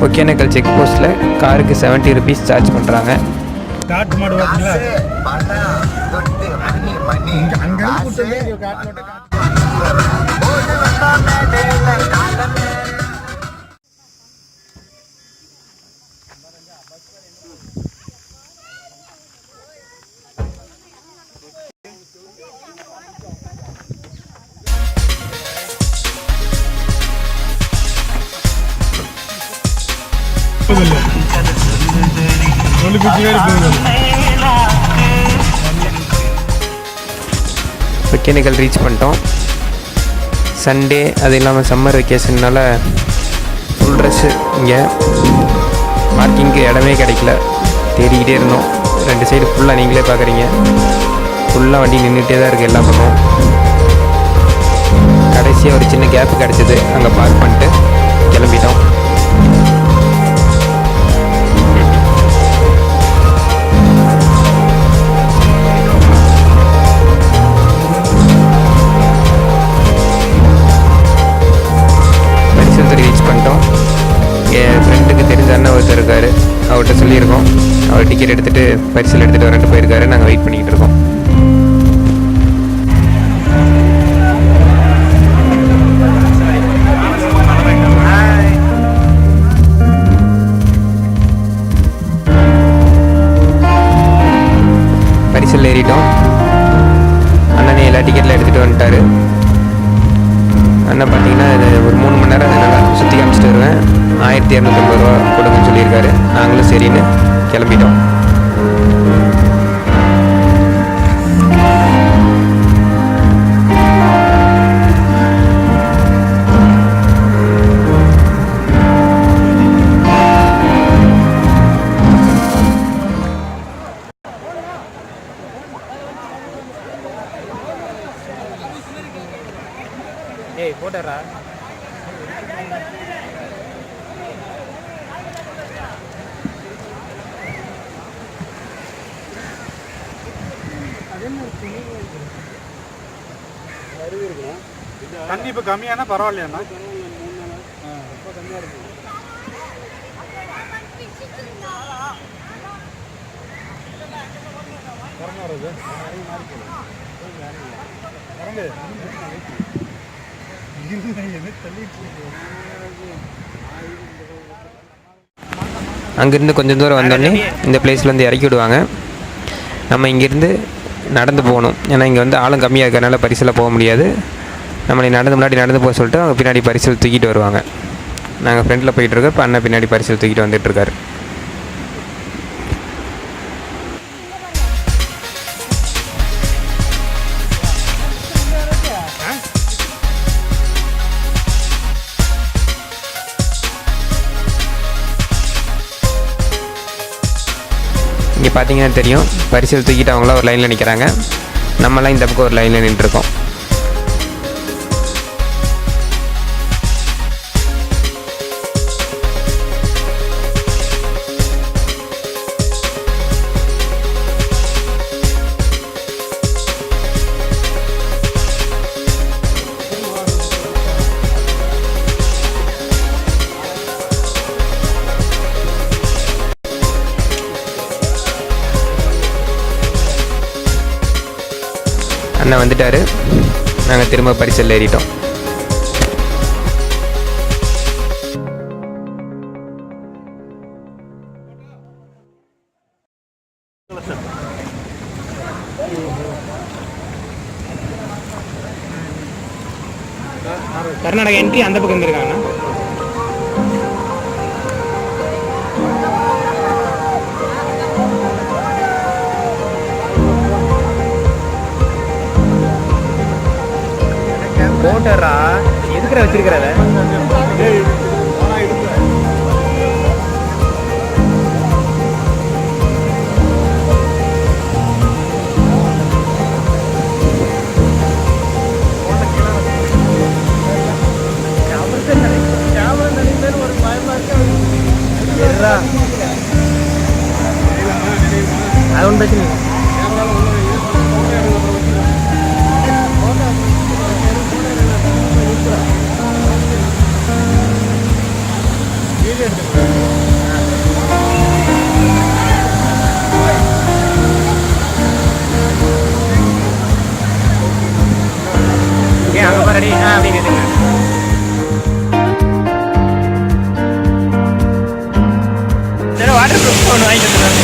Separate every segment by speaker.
Speaker 1: Hogenakkal check போஸ்ட்டில் காருக்கு 70 rupees charge பண்ணுறாங்க. ஒகேனக்கல் ரீச் பண்ணிட்டோம். சண்டே அது இல்லாமல் சம்மர் வெக்கேஷன்னால ஃபுல் ரஷ்ஷு. இங்கே பார்க்கிங்க்கு இடமே கிடைக்கல, தேடிக்கிட்டே இருந்தோம். 2 சைடு ஃபுல்லாக நீங்களே பார்க்குறீங்க, ஃபுல்லாக வண்டி நின்றுட்டே தான் இருக்குது எல்லா பக்கம். கடைசியாக ஒரு சின்ன கேப்பு கிடச்சிது, அங்கே பார்க் பண்ணிட்டு கிளம்பிட்டோம். ரீச் பண்ணிட்டோம். என் ஃப்ரெண்டுக்கு தெரிஞ்ச அண்ணன் ஒருத்தர் இருக்கார், அவர்கிட்ட சொல்லியிருக்கோம். அவர் டிக்கெட் எடுத்துகிட்டு பரிசல் எடுத்துகிட்டு வரேன்ட்டு போயிருக்காரு. நாங்கள் வெயிட் பண்ணிக்கிட்டு இருக்கோம். பரிசல் ஏறிட்டோம். அண்ணனே எல்லா டிக்கெட்டில் எடுத்துகிட்டு வந்துட்டார். அண்ணன் பார்த்தீங்கன்னா ஒரு 3 மணி நேரம் நல்லா சுற்றி காமிச்சிட்டு வருவேன், 1250 ரூபா கொடுங்கன்னு சொல்லியிருக்காரு. நாங்களும் சரின்னு கிளம்பிட்டோம். ஏய் போட்டறா
Speaker 2: தண்ணி இப்போ கம்மியானா பரவாயில்லையாண்ணா? இப்போ கம்மியாக இருக்கு.
Speaker 1: அங்கேருந்து கொஞ்சம் தூரம் வந்தோடனே இந்த பிளேஸில் வந்து இறக்கி விடுவாங்க. நம்ம இங்கேருந்து நடந்து போகணும், ஏன்னா இங்கே வந்து ஆளும் கம்மியாக இருக்கிறனால பரிசில் போக முடியாது. நம்மளை முன்னாடி நடந்து போக சொல்லிட்டு அவங்க பின்னாடி பரிசல் தூக்கிட்டு வருவாங்க. நாங்கள் ஃப்ரெண்டில் போயிட்டுருக்கோம், இப்போ அண்ணன் பின்னாடி பரிசல் தூக்கிட்டு வந்துட்டுருக்காரு. இங்கே பார்த்தீங்கன்னா தெரியும், பரிசல் தூக்கிட்டு அவங்களாம் ஒரு லைனில் நிற்கிறாங்க. நம்மளாம் இந்த பக்கம் ஒரு லைனில் நின்றுருக்கோம். அண்ணன் வந்துட்டார், நாங்கள் திரும்ப பரிசல் ஏறிட்டோம்.
Speaker 3: கர்நாடகா என்ட்ரி அந்த பக்கம் இருக்காங்கண்ணா. போட்டரா எதுக்குற வச்சிருக்கிறத அது ஒன்று பிரச்சனை இல்லை.
Speaker 2: வீடியோ எடுத்து
Speaker 3: ரெடி அப்படின்னு நிறுத்துங்க. சரி வாட்டர் ப்ரூஃப் ஒன்று வாங்கிட்டு வந்துடுறாங்க.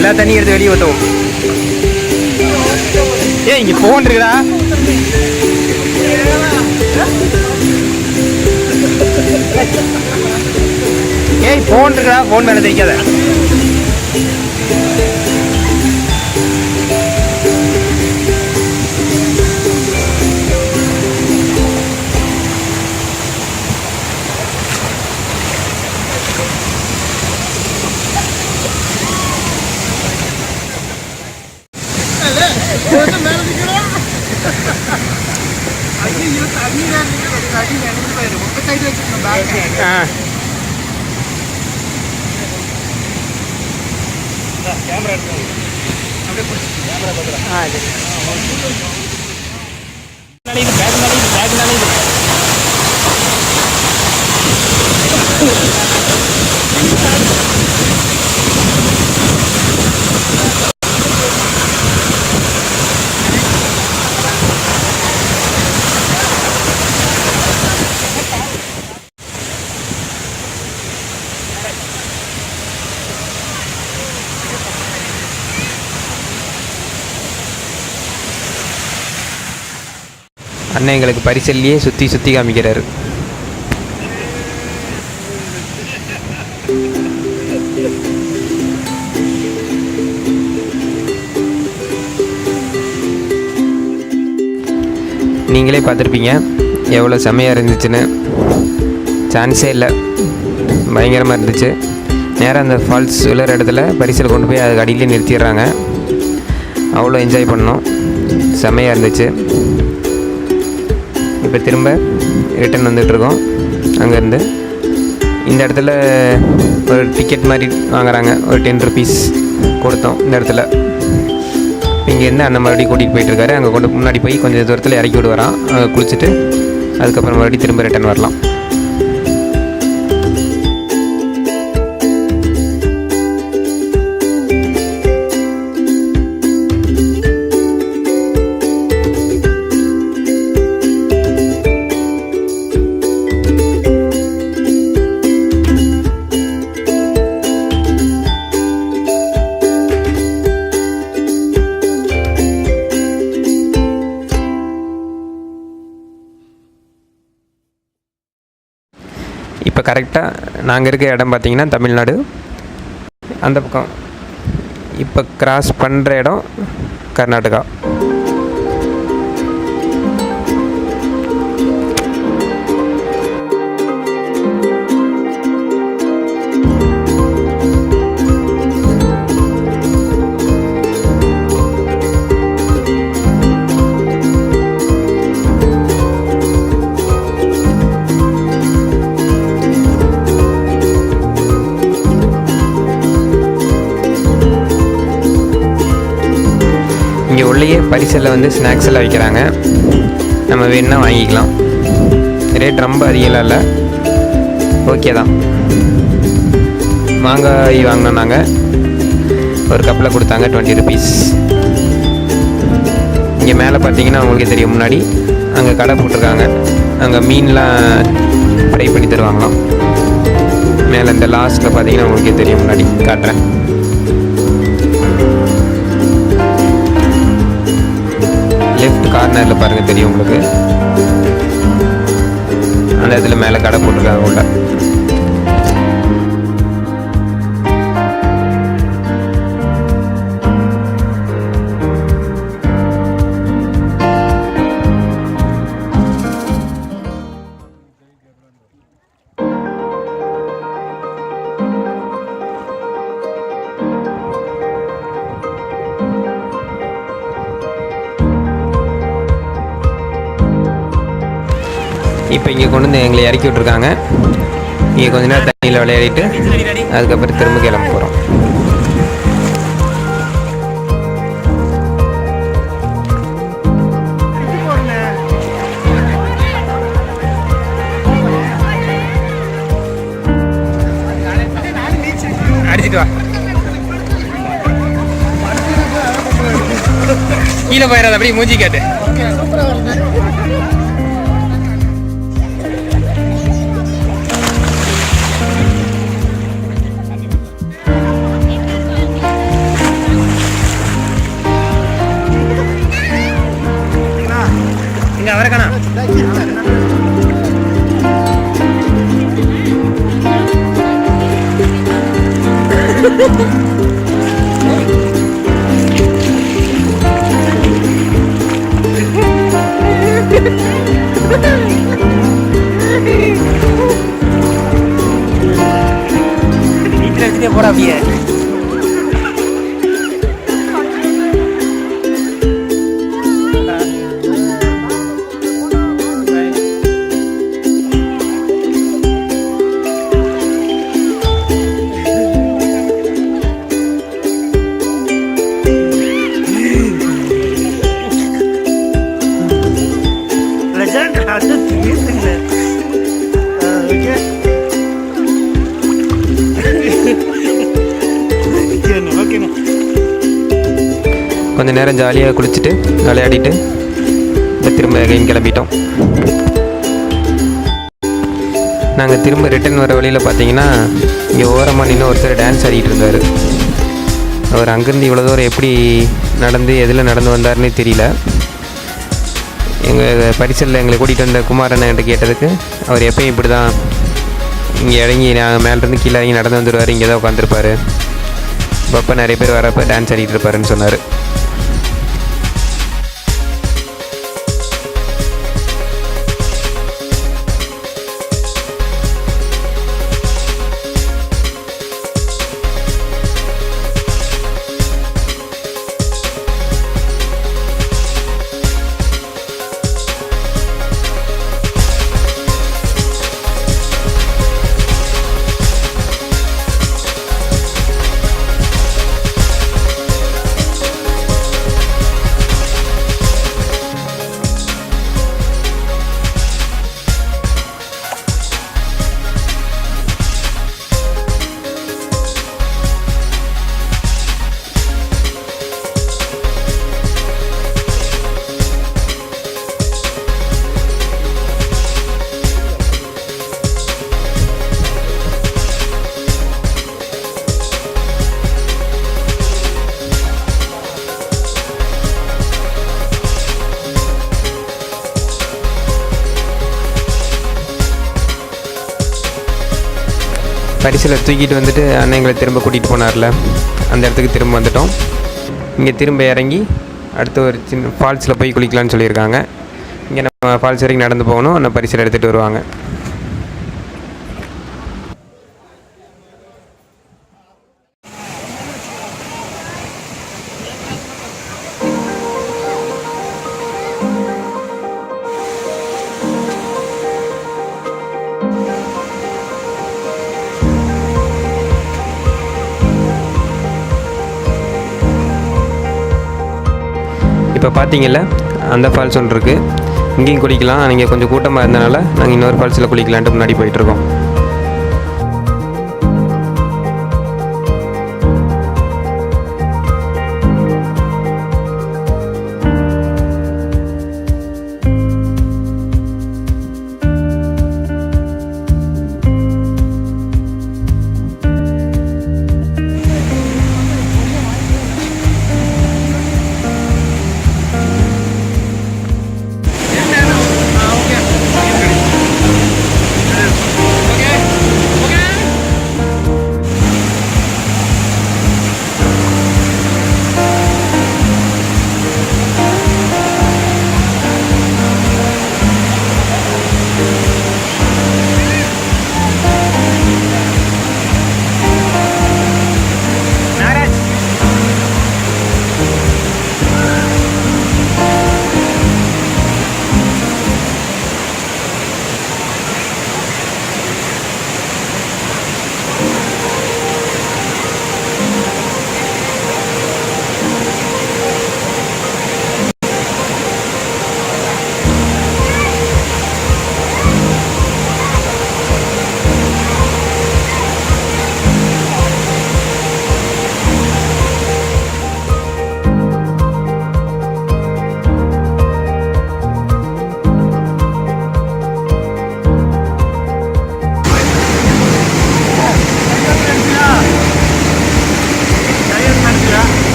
Speaker 3: எல்லா தண்ணி எடுத்து வெளியே ஊற்றுவோம். இங்கே ஃபோன் இருக்குடா. ஃபோன் இருக்குடா, ஃபோன் மேலே தெரிக்காத. கேமரா எடுத்து கேமரா பார்க்கலாம். இது பேக்
Speaker 1: அண்ணன் எங்களுக்கு பரிசல்லையே சுற்றி சுற்றி காமிக்கிறாரு. நீங்களே பார்த்துருப்பீங்க எவ்வளோ செம்மையாக இருந்துச்சுன்னு. சான்ஸே இல்லை, பயங்கரமாக இருந்துச்சு. நேராக அந்த ஃபால்ஸ் விழுற இடத்துல பரிசல் கொண்டு போய் அதுக்கு அடியிலே நிறுத்திடுறாங்க. அவ்வளோ என்ஜாய் பண்ணோம், செம்மையாக இருந்துச்சு. இப்போ திரும்ப ரிட்டன் வந்துட்டுருக்கோம். அங்கேருந்து இந்த இடத்துல ஒரு டிக்கெட் மாதிரி வாங்குறாங்க, ஒரு 10 rupees கொடுத்தோம் இந்த இடத்துல. இங்கேருந்து அண்ணன் மறுபடியும் கூட்டிகிட்டு போயிட்டுருக்காரு. அங்கே கொண்டு முன்னாடி போய் கொஞ்சம் தூரத்தில் இறக்கி விடுவாரான். அங்கே குளிச்சுட்டு அதுக்கப்புறம் மறுபடியும் திரும்ப ரிட்டன் வரலாம். இப்போ கரெக்டாக நாங்கள் இருக்க இடம் பார்த்திங்கன்னா தமிழ்நாடு. அந்த பக்கம் இப்போ கிராஸ் பண்ணுற இடம் கர்நாடகா. இங்கே உள்ளேயே பரிசலில் வந்து ஸ்நாக்ஸ் எல்லாம் வைக்கிறாங்க, நம்ம வேணுன்னா வாங்கிக்கலாம். ரேட் ரொம்ப அதிகமாக இல்லை, ஓகே தான். மாங்காய் வாங்கினோம் நாங்கள், ஒரு கப்பில் கொடுத்தாங்க 20 rupees. இங்கே மேலே பார்த்தீங்கன்னா உங்களுக்கே தெரியும், முன்னாடி அங்கே கடை போட்டிருக்காங்க. அங்கே மீன்லாம் ஃப்ரை பண்ணி தருவாங்களாம். மேலே இந்த லாஸ்ட்டில் பார்த்தீங்கன்னா உங்களுக்கே தெரியும், முன்னாடி காட்டுறேன். லெஃப்ட் கார்னரில் பாருங்கள், தெரியும் உங்களுக்கு. அந்த இடத்துல மேலே கடை போட்டிருக்காங்க உள்ள. இப்போ இங்கே கொண்டு வந்து எங்களை இறக்கி விட்ருக்காங்க. இங்கே கொஞ்ச நேரம் தண்ணியில் விளையாடிட்டு அதுக்கப்புறம் திரும்ப கிளம்ப போகிறோம்.
Speaker 3: அடிச்சிட்டு வா, கீழே போயிடாத, அப்படியே மூஞ்சி காட்டு. இங்க அவரக்கானா வீட்டில் வச்சுட்டே போற அப்படியே.
Speaker 1: கொஞ்சம் நேரம் ஜாலியாக குளிச்சுட்டு விளையாடிட்டு திரும்ப எங்கேயும் கிளம்பிட்டோம். நாங்கள் திரும்ப ரிட்டன் வர வழியில் பார்த்தீங்கன்னா இங்கே ஓரமாக நின்று ஒருத்தர் டான்ஸ் ஆடிட்டு இருந்தார். அவர் அங்கேருந்து இவ்வளோ தூரம் எப்படி நடந்து எதில் நடந்து வந்தார்னே தெரியல. எங்கள் பரிசலில் எங்களை கூட்டிகிட்டு வந்த குமாரன் என்கிட்ட கேட்டதுக்கு அவர் எப்பயும் இப்படி தான் இங்கே இறங்கி நாங்கள் மேலேருந்து கீழே இறங்கி நடந்து வந்துடுவார், இங்கே தான் உட்காந்துருப்பார், அப்போ நிறைய பேர் வரப்போ டான்ஸ் ஆடிட்டு இருப்பாருன்னு சொன்னார். பரிசில் தூக்கிட்டு வந்துட்டு அண்ணன் எங்களை திரும்ப கூட்டிகிட்டு போனார்ல, அந்த இடத்துக்கு திரும்ப வந்துட்டோம். இங்கே திரும்ப இறங்கி அடுத்து ஒரு சின்ன ஃபால்ஸில் போய் குளிக்கலான்னு சொல்லியிருக்காங்க. இங்கே நம்ம ஃபால்ஸ் வரைக்கும் நடந்து போகணும், அந்த பரிசில் எடுத்துகிட்டு வருவாங்க. இப்போ பார்த்தீங்கல்ல அந்த ஃபால்ஸ் ஒன்று இருக்குது, இங்கேயும் குளிக்கலாம். நீங்கள் கொஞ்சம் கூட்டமாக இருந்தனால நாங்கள் இன்னொரு ஃபால்ஸில் குளிக்கலான்ட்டு முன்னாடி போயிட்டுருக்கோம்.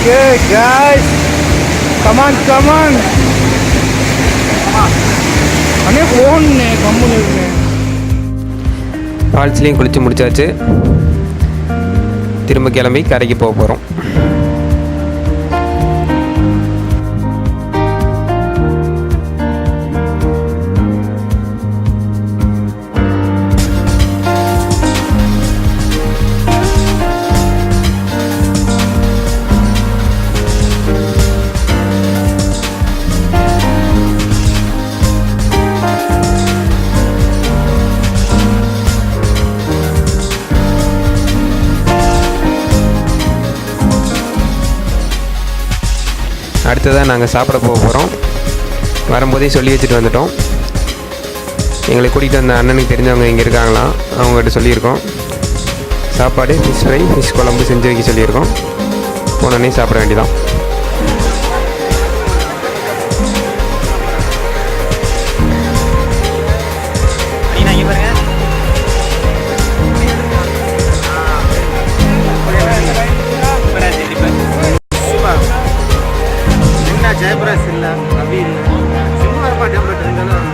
Speaker 2: ஓகே காய்ஸ், கமான் கமான் அண்ணே, போனே கம்முன்னு இருக்கேன்.
Speaker 1: ஃபால்ஸ்லேயும் குளித்து முடிச்சாச்சு. திரும்ப கிளம்பி கரைக்கு போக போகிறோம். அடுத்ததாக நாங்கள் சாப்பிட போக போகிறோம். வரும்போதே சொல்லி வச்சுட்டு வந்துட்டோம். எங்களை கூட்டிகிட்டு வந்த அண்ணனுக்கு தெரிஞ்சவங்க இங்கே இருக்காங்களாம், அவங்ககிட்ட சொல்லியிருக்கோம். சாப்பாடு ஃபிஷ் ஃப்ரை, ஃபிஷ் குழம்பு செஞ்சு வைக்க சொல்லியிருக்கோம். போனோடனே சாப்பிட வேண்டியதான்.
Speaker 2: ஜெயபிரஸ் இல்லை, ரவி இல்லை, சிம்மா டேப்லெட் இருந்தாலும்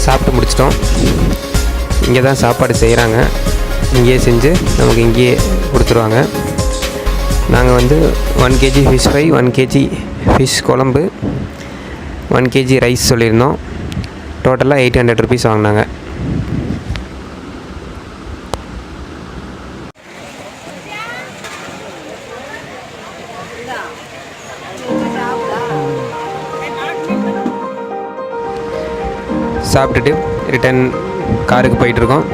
Speaker 1: சாப்பிட்டு முடிச்சிட்டோம். இங்கே தான் சாப்பாடு செய்கிறாங்க. இங்கேயே செஞ்சு நமக்கு இங்கேயே கொடுத்துருவாங்க. நாங்கள் வந்து 1 kg fish fry, 1 kg fish குழம்பு, 1 kg ரைஸ் சொல்லியிருந்தோம். டோட்டலாக 800 rupees வாங்கினாங்க. சாப்பிட்டுட்டு ரிட்டன் காருக்கு போயிட்டுருக்கோம்.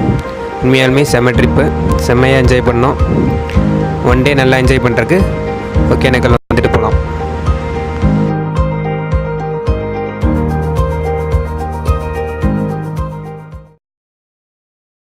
Speaker 1: உண்மையாலுமே செம்ம ட்ரிப்பு, செம்மையாக என்ஜாய் பண்ணோம். ஒன் டே நல்லா என்ஜாய் பண்ணுறதுக்கு ஒகேனக்கல் வந்துட்டு போகலாம்.